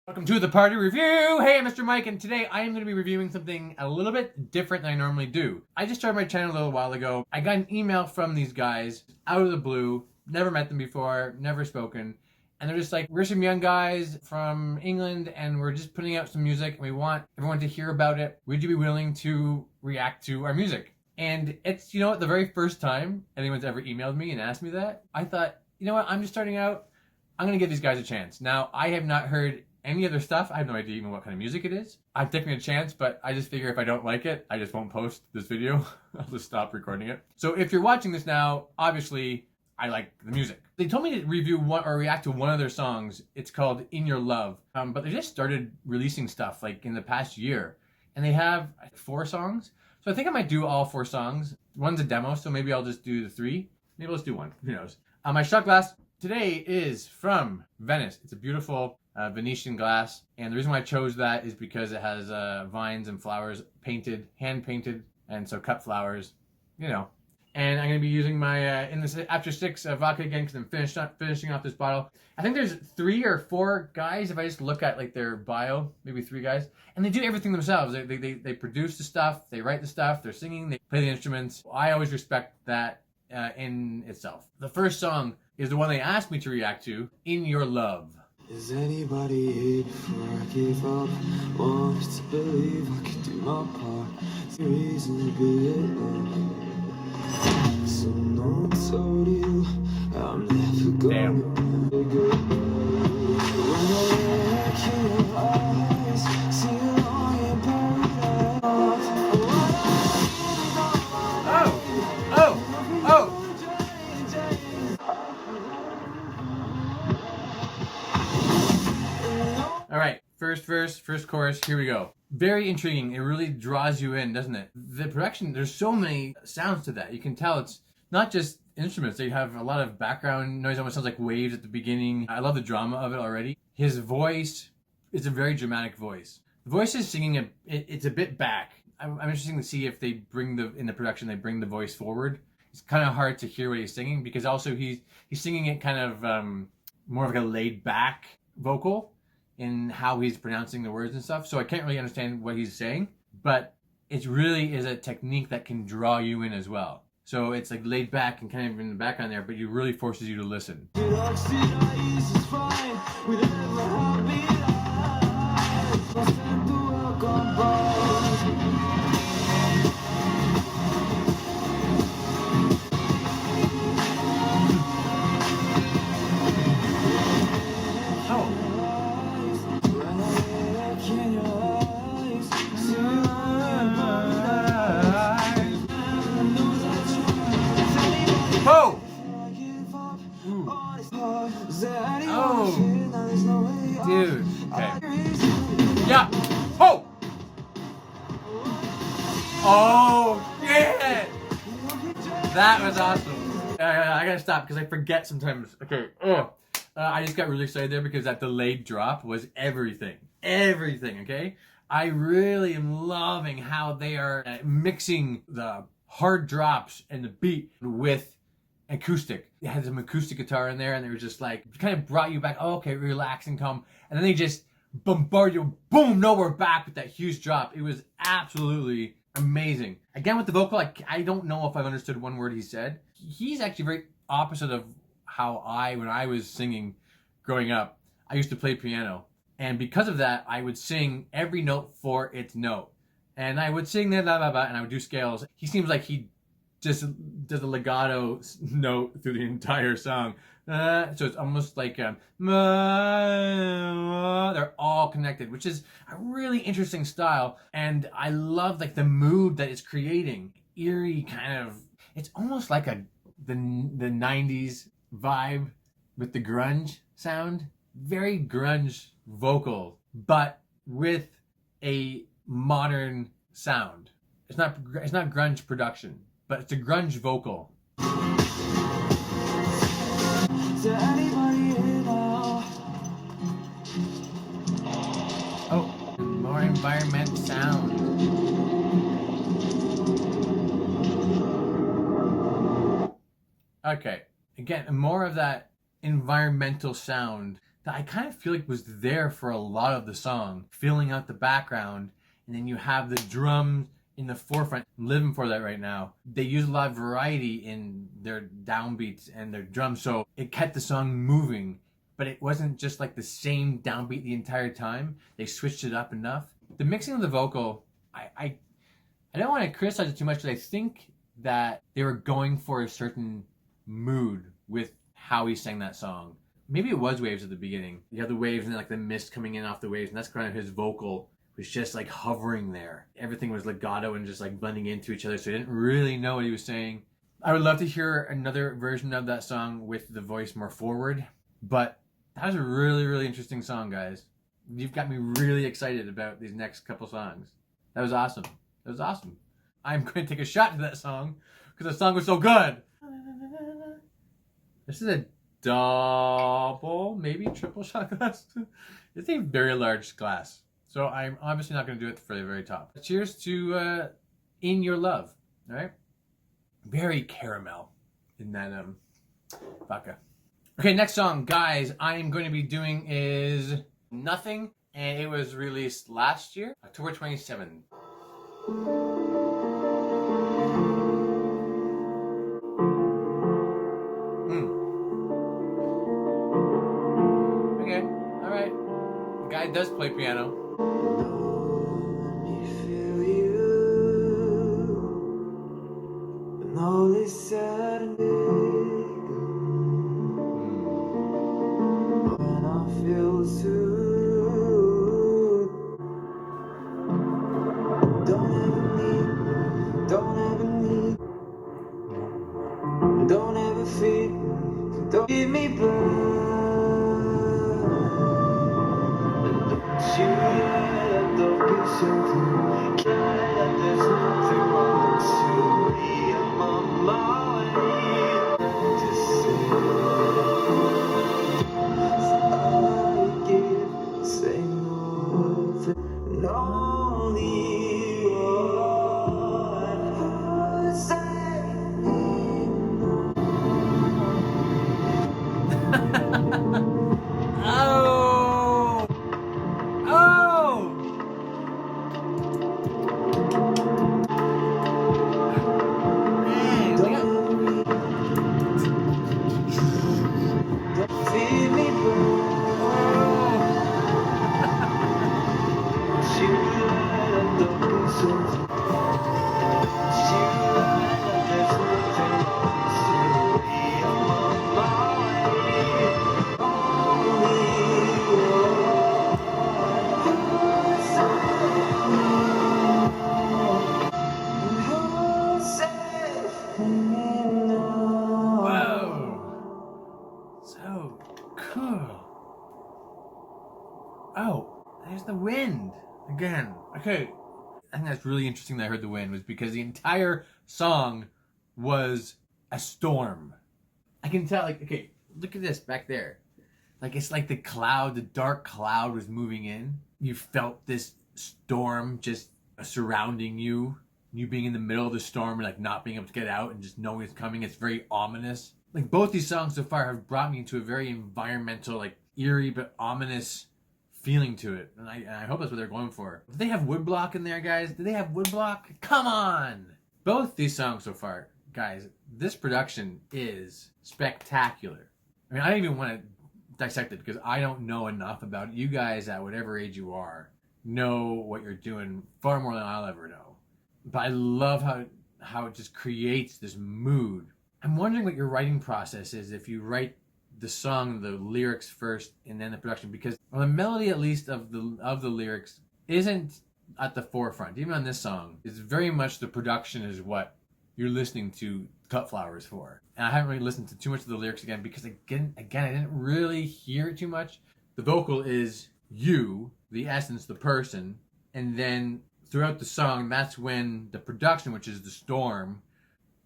Welcome to the party review. Hey, I'm Mr. Mike, and today I am going to be reviewing something a little bit different than I normally do. I just started my channel a little while ago. I got an email from these guys out of the blue. Never met them before, never spoken. And they're just like, we're some young guys from England, and we're just putting out some music, and we want everyone to hear about it. Would you be willing to react to our music? And it's, the very first time anyone's ever emailed me and asked me that, I thought, you know what, I'm just starting out. I'm going to give these guys a chance. Now, I have not heard any other stuff. I have no idea even what kind of music it is. I'm taking a chance, but I just figure if I don't like it, I just won't post this video. I'll just stop recording it. So if you're watching this now, obviously, I like the music. They told me to review one or react to one of their songs. It's called In Your Love. But they just started releasing stuff like in the past year. And they have 4 songs. So I think I might do all 4 songs. One's a demo, so maybe I'll just do the 3. Maybe let's do one. Who knows? My shot glass today is from Venice. It's a beautiful Venetian glass, and the reason why I chose that is because it has vines and flowers painted, hand painted, and so cut flowers, And I'm going to be using my in this after 6 vodka again because I'm finishing off this bottle. I think there's 3 or 4 guys if I just look at like their bio, maybe 3 guys, and they do everything themselves. They produce the stuff, they write the stuff, they're singing, they play the instruments. I always respect that in itself. The first song is the one they asked me to react to, In Your Love. Is anybody here before I give up? Want to believe I could do my part. The reason to be alone. So no one told you I'm never gonna be good. When I look in your eyes, see you longing paradise. Oh! All right, first verse, first chorus, here we go. Very intriguing. It really draws you in, doesn't it? The production, there's so many sounds to that. You can tell it's not just instruments. They have a lot of background noise. Almost sounds like waves at the beginning. I love the drama of it already. His voice is a very dramatic voice. The voice is singing, it's a bit back. I'm interested to see if they bring in the production, they bring the voice forward. It's kind of hard to hear what he's singing because also he's singing it kind of more of like a laid back vocal in how he's pronouncing the words and stuff. So I can't really understand what he's saying, but it really is a technique that can draw you in as well. So it's like laid back and kind of in the background there, but it really forces you to listen. Oh! Oh! Dude. Okay. Yeah! Oh! Oh! Yeah! That was awesome. I gotta stop because I forget sometimes. Okay. I just got really excited there because that delayed drop was everything. Everything, okay? I really am loving how they are mixing the hard drops and the beat with acoustic. They had some acoustic guitar in there and they were just like, kind of brought you back, oh, okay, relax and calm. And then they just bombard you, boom, no, we're back with that huge drop. It was absolutely amazing. Again, with the vocal, I don't know if I've understood one word he said. He's actually very opposite of how when I was singing growing up, I used to play piano. And because of that, I would sing every note for its note. And I would sing that, blah, blah, blah, and I would do scales. He seems like he just does a legato note through the entire song. So it's almost like they're all connected, which is a really interesting style. And I love like the mood that it's creating. Eerie kind of, it's almost like the 90s vibe with the grunge sound. Very grunge vocal, but with a modern sound. It's not grunge production, but it's a grunge vocal. Oh, more environment sound. Okay, again, more of that environmental sound that I kind of feel like was there for a lot of the song, filling out the background, and then you have the drums in the forefront. I'm living for that right now. They use a lot of variety in their downbeats and their drums, so it kept the song moving, but it wasn't just like the same downbeat the entire time. They switched it up enough. The mixing of the vocal, I don't want to criticize it too much, because I think that they were going for a certain mood with how he sang that song. Maybe it was waves at the beginning. You have the waves and then like the mist coming in off the waves, and that's kind of his vocal was just like hovering there. Everything was legato and just like blending into each other, so I didn't really know what he was saying. I would love to hear another version of that song with the voice more forward, but that was a really, really interesting song, guys. You've got me really excited about these next couple songs. That was awesome. That was awesome. I'm going to take a shot to that song because the song was so good. This is a double, maybe triple shot glass. It's a very large glass, so I'm obviously not going to do it for the very top. Cheers to In Your Love. All right, very caramel in that vodka. Okay, next song, guys, I am going to be doing is Nothing, and it was released last year, October 27th. Okay, alright. The guy does play piano. Let me feel you when all is said and done. When I feel soothed, don't ever need, don't ever need, don't ever feel, don't give me back. You let the be so clear. Can't let there's nothing wrong to be on my mind. To say, I give, say nothing, and only what I say. Oh! Oh! Man, we got... Feed me, Whoa! So cool. Oh, there's the wind again. Okay. I think that's really interesting that I heard the wind was because the entire song was a storm. I can tell, like, okay, look at this back there. Like, it's like the cloud, the dark cloud was moving in. You felt this storm just surrounding you. You being in the middle of the storm and like not being able to get out and just knowing it's coming. It's very ominous. Like, both these songs so far have brought me into a very environmental, like eerie but ominous feeling to it, and I hope that's what they're going for. Do they have woodblock in there, guys? Do they have woodblock? Come on! Both these songs so far, guys, this production is spectacular. I mean, I don't even want to dissect it because I don't know enough about it. You guys, at whatever age you are, know what you're doing far more than I'll ever know. But I love how it just creates this mood. I'm wondering what your writing process is if you write the song, the lyrics first, and then the production, because the melody, at least of the lyrics, isn't at the forefront. Even on this song, it's very much the production is what you're listening to CUTFLOWERS for. And I haven't really listened to too much of the lyrics again because again, I didn't really hear it too much. The vocal is you, the essence, the person, and then throughout the song, that's when the production, which is the storm,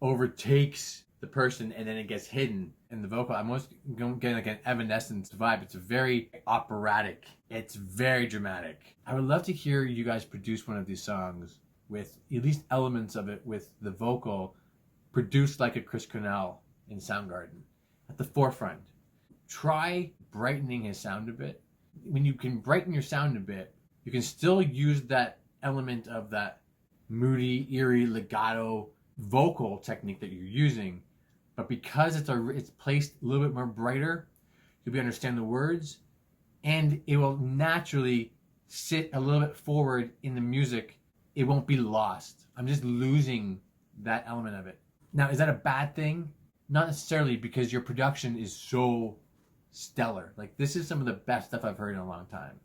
overtakes the person, and then it gets hidden in the vocal. I'm almost getting like an Evanescence vibe. It's very operatic. It's very dramatic. I would love to hear you guys produce one of these songs with at least elements of it with the vocal produced like a Chris Cornell in Soundgarden at the forefront. Try brightening his sound a bit. When you can brighten your sound a bit, you can still use that element of that moody, eerie, legato vocal technique that you're using, but because it's placed a little bit more brighter, you'll be able to understand the words, and it will naturally sit a little bit forward in the music. It won't be lost. I'm just losing that element of it. Now, is that a bad thing? Not necessarily, because your production is so stellar. Like, this is some of the best stuff I've heard in a long time.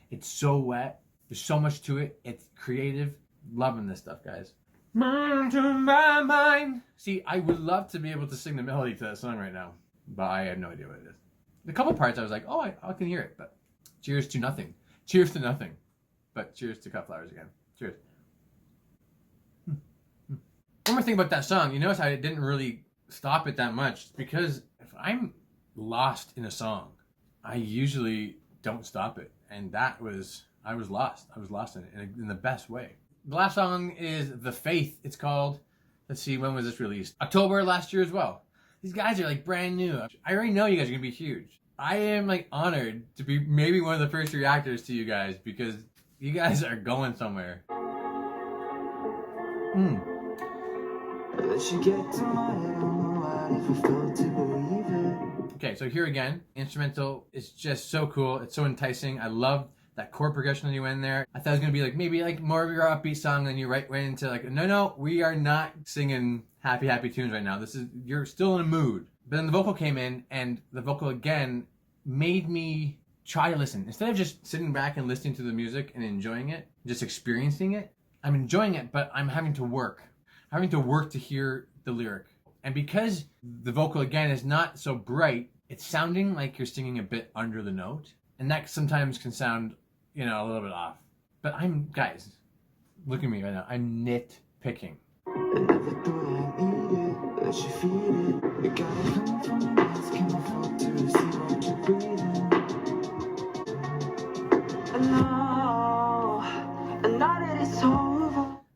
It's so wet. There's so much to it. It's creative. Loving this stuff, guys. To my mind. See, I would love to be able to sing the melody to that song right now, but I have no idea what it is. The couple parts I was like, oh, I can hear it, but cheers to nothing. Cheers to nothing. But cheers to CUTFLOWERS again. Cheers. One more thing about that song. You notice how it didn't really stop it that much, because if I'm lost in a song, I usually don't stop it. And I was lost. I was lost in it in the best way. The last song is The Faith, it's called. Let's see, when was this released? October last year as well. These guys are like brand new. I already know you guys are gonna be huge. I am like honored to be maybe one of the first reactors to you guys, because you guys are going somewhere. Okay, so here again, instrumental is just so cool. It's so enticing. I love that chord progression that you went in there. I thought it was gonna be like maybe like more of your upbeat song, then you went into like, no, we are not singing happy tunes right now. You're still in a mood. But then the vocal came in, and the vocal again made me try to listen. Instead of just sitting back and listening to the music and enjoying it, just experiencing it, I'm enjoying it, but I'm having to work. Having to work to hear the lyric. And because the vocal again is not so bright, it's sounding like you're singing a bit under the note. And that sometimes can sound, a little bit off. But guys, look at me right now. I'm nitpicking.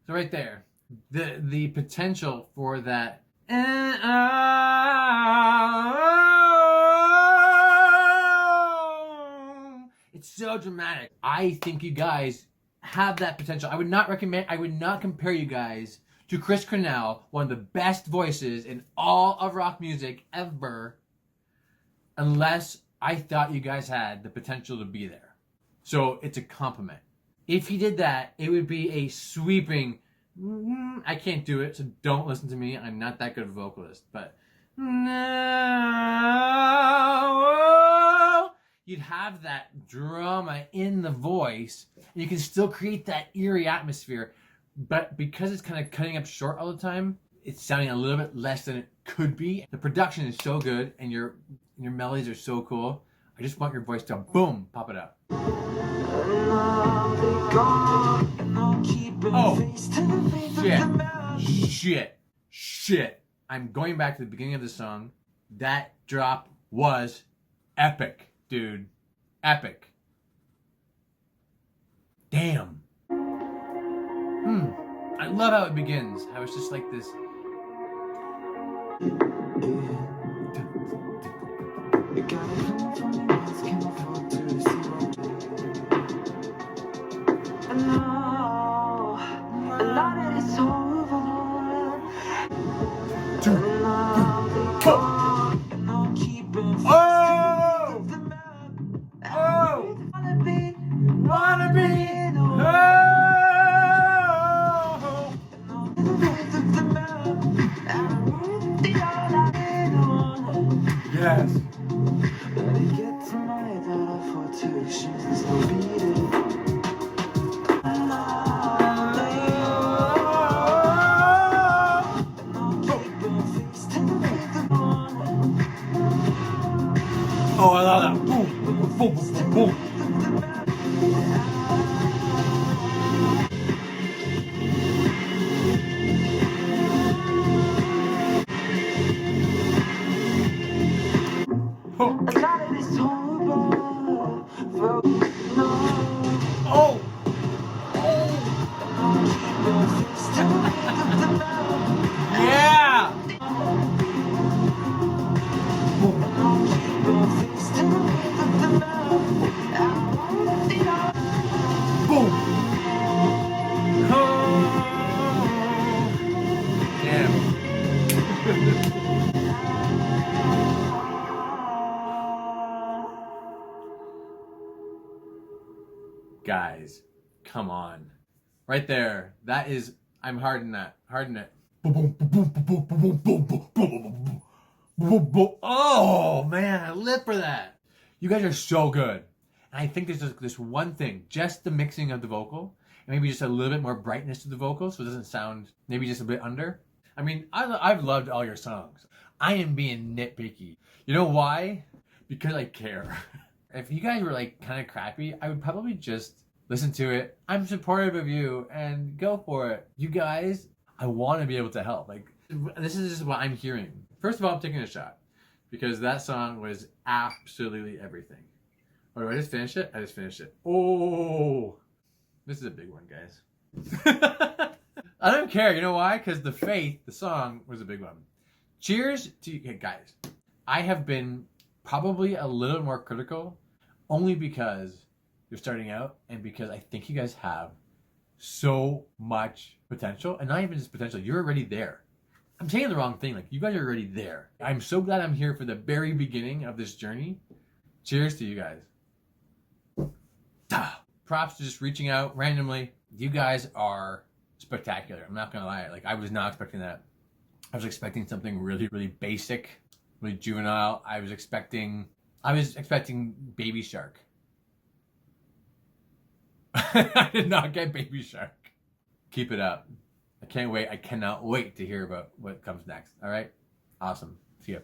So right there, the potential for that. It's so dramatic. I think you guys have that potential. I would not compare you guys to Chris Cornell, one of the best voices in all of rock music ever, unless I thought you guys had the potential to be there. So it's a compliment. If he did that, it would be a sweeping, I can't do it, so don't listen to me. I'm not that good of a vocalist, but no, you'd have that drama in the voice, and you can still create that eerie atmosphere. But because it's kind of cutting up short all the time, it's sounding a little bit less than it could be. The production is so good, and your melodies are so cool. I just want your voice to boom, pop it up. Oh, shit. I'm going back to the beginning of the song. That drop was epic, dude. Epic. Damn. I love how it begins. How it's just like this. Yes. Oh, I love that. Boom, boom, boom, boom, boom. Oh. Yeah. Guys, come on. Right there. That is, I'm harding that. Harden it. Oh, man, I live for that. You guys are so good. And I think there's just this one thing, just the mixing of the vocal, and maybe just a little bit more brightness to the vocal so it doesn't sound maybe just a bit under. I mean, I've loved all your songs. I am being nitpicky. You know why? Because I care. If you guys were like kind of crappy, I would probably just listen to it. I'm supportive of you and go for it. You guys, I want to be able to help. Like, this is just what I'm hearing. First of all, I'm taking a shot because that song was absolutely everything. Oh, do I just finish it? I just finished it. Oh, this is a big one, guys. I don't care. You know why? Because the Faith, the song, was a big one. Cheers to you guys. I have been probably a little more critical only because you're starting out and because I think you guys have so much potential, and not even just potential, you're already there. I'm saying the wrong thing. Like, you guys are already there. I'm so glad I'm here for the very beginning of this journey. Cheers to you guys. Props to just reaching out randomly. You guys are spectacular. I'm not gonna lie. Like, I was not expecting that. I was expecting something really, really basic, really juvenile. I was expecting Baby Shark. I did not get Baby Shark. Keep it up. I can't wait. I cannot wait to hear about what comes next. All right? Awesome. See ya.